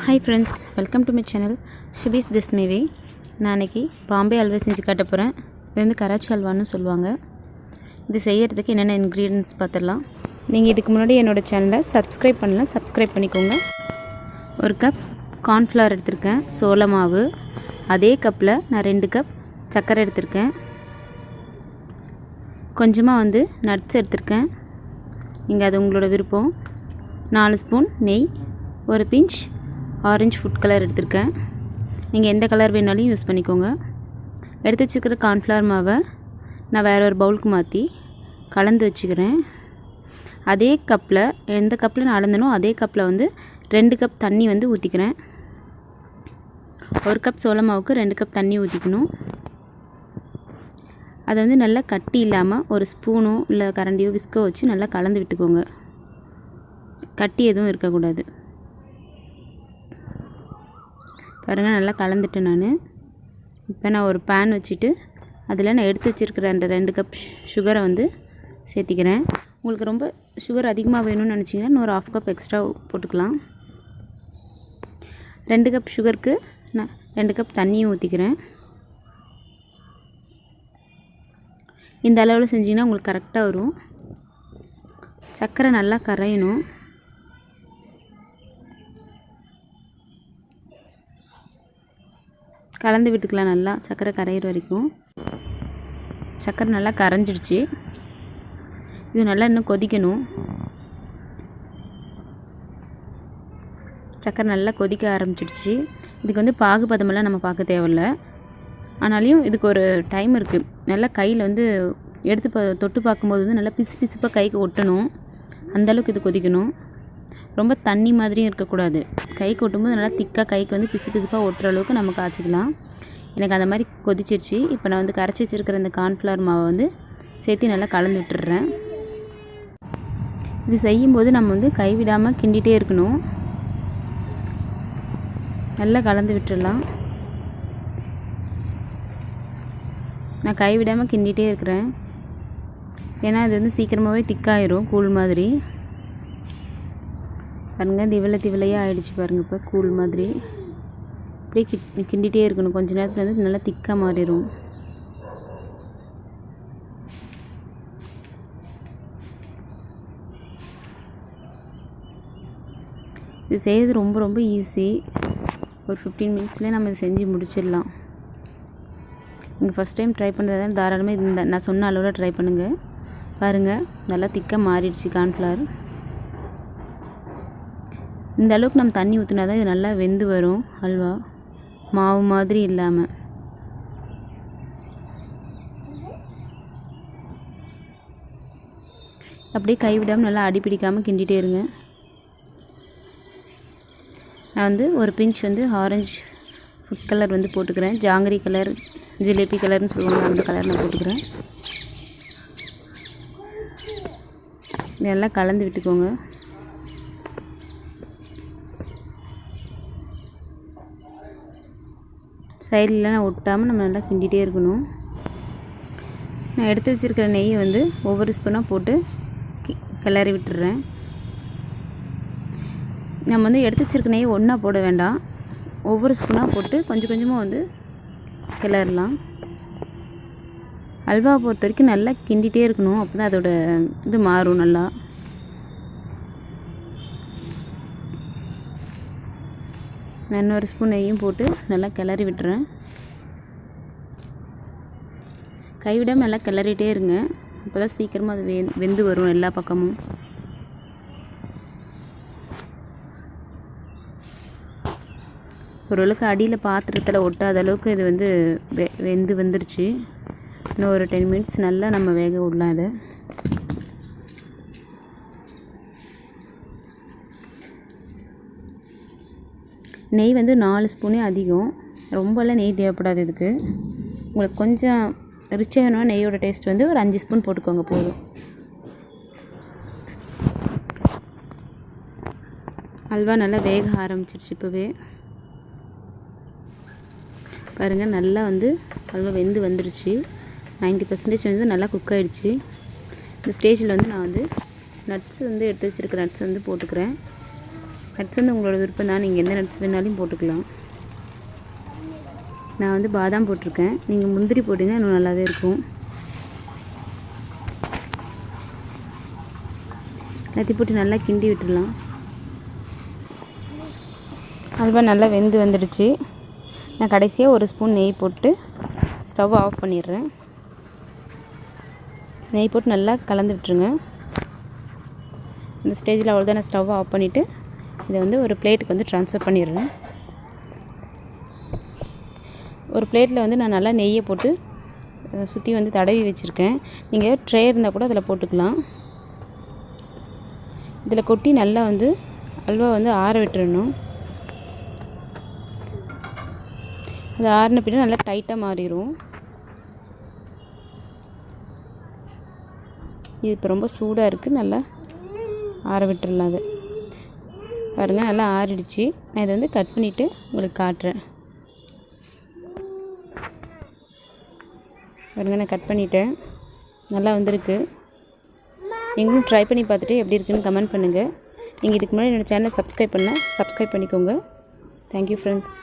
Hi friends, welcome to my channel Shubis This Maybe. நான் இன்னைக்கு பாம்பே அல்வா செஞ்சு காட்ட போகிறேன். இது வந்து கராச்சி அல்வான்னு சொல்லுவாங்க. இது செய்யறதுக்கு என்னென்ன இன்க்ரீடியன்ட்ஸ் பார்த்துடலாம். நீங்கள் இதுக்கு முன்னாடி என்னோட சேனலை சப்ஸ்கிரைப் பண்ணலாம், சப்ஸ்கிரைப் பண்ணிக்கோங்க. ஒரு கப் கார்ன்ஃப்ளவர் எடுத்திருக்கேன், சோள மாவு. அதே கப்பில் நான் 2 கப் சர்க்கரை எடுத்திருக்கேன். கொஞ்சமாக வந்து நட்ஸ் எடுத்திருக்கேன், நீங்கள் அது உங்களோட விருப்பம். 4 ஸ்பூன் நெய், ஒரு பிஞ்ச் ஆரஞ்சு ஃபுட் கலர் எடுத்திருக்கேன். நீங்கள் எந்த கலர் வேணாலும் யூஸ் பண்ணிக்கோங்க. எடுத்து வச்சுக்கிற கார்ன்ஃப்ளவர் மாவை நான் வேறு ஒரு பவுலுக்கு மாற்றி கலந்து வச்சுக்கிறேன். அதே கப்பில், எந்த கப்பில் நான் அளந்தனோ அதே கப்பில் வந்து 2 கப் தண்ணி வந்து ஊற்றிக்கிறேன். 1 கப் சோள மாவுக்கு 2 கப் தண்ணி ஊற்றிக்கணும். அதை வந்து நல்லா கட்டி இல்லாமல் ஒரு ஸ்பூனோ இல்லை கரண்டியோ விஸ்கோ வச்சு நல்லா கலந்து விட்டுக்கோங்க. கட்டி எதுவும் இருக்கக்கூடாது. பாருங்கள், நல்லா கலந்துட்டேன் நான். இப்போ நான் ஒரு பேன் வச்சுட்டு அதில் நான் எடுத்து வச்சுருக்கிற அந்த 2 கப் சுகரை வந்து சேர்த்திக்கிறேன். உங்களுக்கு ரொம்ப சுகர் அதிகமாக வேணும்னு நினச்சிங்கன்னா இன்னொரு 1/2 கப் எக்ஸ்ட்ரா போட்டுக்கலாம். 2 கப் சுகருக்கு நான் 2 கப் தண்ணியும் ஊற்றிக்கிறேன். இந்த அளவில் செஞ்சிங்கன்னா உங்களுக்கு கரெக்டாக வரும். சர்க்கரை நல்லா கரையணும். கலந்து விட்டுக்கலாம் நல்லா, சர்க்கரை கரையிற வரைக்கும். சர்க்கரை நல்லா கரைஞ்சிடுச்சு. இது நல்லா இன்னும் கொதிக்கணும். சர்க்கரை நல்லா கொதிக்க ஆரம்பிச்சிடுச்சு. இதுக்கு வந்து பாகுபதமெல்லாம் நம்ம பார்க்க தேவையில்ல. ஆனாலையும் இதுக்கு ஒரு டைம் இருக்குது. நல்லா கையில் வந்து எடுத்து தொட்டு பார்க்கும்போது வந்து நல்லா பிசு பிசுப்பாக கைக்கு ஒட்டணும். அந்தளவுக்கு இது கொதிக்கணும். ரொம்ப தண்ணி மாதிரியும் இருக்கக்கூடாது. கைக்கு ஒட்டும்போது நல்லா திக்காக கைக்கு வந்து பிசு பிசுப்பாக ஒட்டுற அளவுக்கு நம்ம காய்ச்சிக்கலாம். எனக்கு அந்த மாதிரி கொதிச்சிருச்சு. இப்போ நான் வந்து கரைச்சி வச்சுருக்கிற இந்த கார்ன்ஃப்ளவர் மாவை வந்து சேர்த்து நல்லா கலந்து விட்டுடுறேன். இது செய்யும்போது நம்ம வந்து கைவிடாமல் கிண்டிகிட்டே இருக்கணும். நல்லா கலந்து விட்டுடலாம். நான் கைவிடாமல் கிண்டிகிட்டே இருக்கிறேன். ஏன்னா அது வந்து சீக்கிரமாகவே திக்காயிரும், கூழ் மாதிரி. பாருங்கள், திவலையாக ஆகிடுச்சு பாருங்கள். இப்போ கூழ் மாதிரி அப்படியே கிண்டிகிட்டே இருக்கணும். கொஞ்சம் நேரத்தில் வந்து நல்லா திக்காக மாறிடும். இது செய்கிறது ரொம்ப ரொம்ப ஈஸி. ஒரு 15 மினிட்ஸ்லேயே நம்ம இதை செஞ்சு முடிச்சிடலாம். நீங்கள் ஃபஸ்ட் டைம் ட்ரை பண்ணுறதா தாராளமாக இந்த நான் சொன்ன அளவில் ட்ரை பண்ணுங்கள். பாருங்கள், நல்லா திக்காக மாறிடுச்சு கார்ன்ஃப்ளவர். இந்த அளவுக்கு நம்ம தண்ணி ஊற்றினா தான் இது நல்லா வெந்து வரும் அல்வா, மாவு மாதிரி இல்லாமல். அப்படியே கைவிடாமல் நல்லா அடிப்பிடிக்காமல் கிண்டிகிட்டே இருங்க. நான் வந்து ஒரு பிஞ்ச் வந்து ஆரஞ்சு ஃபுட் கலர் வந்து போட்டுக்கிறேன். ஜாங்கிரி கலர், ஜிலேபி கலர்னு சொல்லுவாங்க, அந்த கலர் நான் போட்டுக்கிறேன். இதெல்லாம் கலந்து விட்டுக்கோங்க. சைடில் நான் ஒட்டாமல் நம்ம நல்லா கிண்டிகிட்டே இருக்கணும். நான் எடுத்து வச்சுருக்கிற நெய்யை வந்து ஒவ்வொரு ஸ்பூனாக போட்டு கிளறி விட்டுடுறேன். நம்ம வந்து எடுத்து வச்சுருக்க நெய்யை ஒன்றா போட வேண்டாம், ஒவ்வொரு ஸ்பூனாக போட்டு கொஞ்சம் கொஞ்சமாக வந்து கிளறலாம். அல்வாவை பொறுத்த வரைக்கும் நல்லா கிண்டிகிட்டே இருக்கணும். அப்போ தான் அதோட இது மாறும் நல்லா. நான் இன்னொரு ஸ்பூன் நெய்யும் போட்டு நல்லா கிளறி விட்டுறேன். கைவிடாமல் நல்லா கிளறிட்டே இருங்க. அப்போ தான் சீக்கிரமாக அது வெந்து வரும் எல்லா பக்கமும். ஓரளவுக்கு அடியில் பாத்திரத்தில் ஒட்டாத அளவுக்கு இது வந்து வெந்து வந்துருச்சு. இன்னும் ஒரு 10 மினிட்ஸ் நல்லா நம்ம வேக விடலாம். இதை நெய் வந்து 4 ஸ்பூனே அதிகம். ரொம்பலாம் நெய் தேவைப்படாது இதுக்கு. உங்களுக்கு கொஞ்சம் ரிச்சாக வேணும்னா நெய்யோட டேஸ்ட் வந்து ஒரு 5 ஸ்பூன் போட்டுக்கோங்க போதும். அல்வா நல்லா வேக ஆரம்பிச்சிருச்சு. இப்போவே பாருங்கள், நல்லா வந்து அல்வா வெந்து வந்துருச்சு. 90% வந்து நல்லா குக் ஆகிடுச்சு. இந்த ஸ்டேஜில் வந்து நான் வந்து நட்ஸ் வந்து எடுத்து வச்சுருக்க நட்ஸ் வந்து போட்டுக்கிறேன். நட்ஸ் வந்து உங்களோட விருப்பம் தான், நீங்கள் எந்த நட்ஸ் வேணாலும் போட்டுக்கலாம். நான் வந்து பாதாம் போட்டிருக்கேன், நீங்கள் முந்திரி போட்டிங்கன்னா இன்னும் நல்லாவே இருக்கும். எல்லாத்தையும் போட்டு நல்லா கிண்டி விட்டுடலாம். அல்வா நல்லா வெந்து வந்துடுச்சு. நான் கடைசியாக ஒரு ஸ்பூன் நெய் போட்டு ஸ்டவ் ஆஃப் பண்ணிடுறேன். நெய் போட்டு நல்லா கலந்து விட்டுருங்க. இந்த ஸ்டேஜில் அவ்வளோதான், நான் ஸ்டவ் ஆஃப் பண்ணிவிட்டு இதை வந்து ஒரு பிளேட்டுக்கு வந்து ட்ரான்ஸ்ஃபர் பண்ணிடுறேன். ஒரு பிளேட்டில் வந்து நான் நல்லா நெய்யை போட்டு சுற்றி வந்து தடவி வச்சுருக்கேன். நீங்கள் ட்ரே இருந்தால் கூட அதில் போட்டுக்கலாம். இதில் கொட்டி நல்லா வந்து அல்வா வந்து ஆற விட்டுறணும். அது ஆறின பின்னாடி நல்லா டைட்டாக மாறிடும். இது இப்போ ரொம்ப சூடாக இருக்குது, நல்லா ஆற விட்டுடலாம். அது பாருங்கள் நல்லா ஆறிடுச்சு. நான் இதை வந்து கட் பண்ணிவிட்டு உங்களுக்கு காட்டுறேன். பாருங்கள் நான் கட் பண்ணிட்டேன், நல்லா வந்திருக்கு. நீங்களும் ட்ரை பண்ணி பார்த்துட்டு எப்படி இருக்குன்னு கமெண்ட் பண்ணுங்கள். நீங்கள் இதுக்கு முன்னாடி என்னோடய சேனலை சப்ஸ்கிரைப் பண்ணிக்கோங்க. Thank you friends.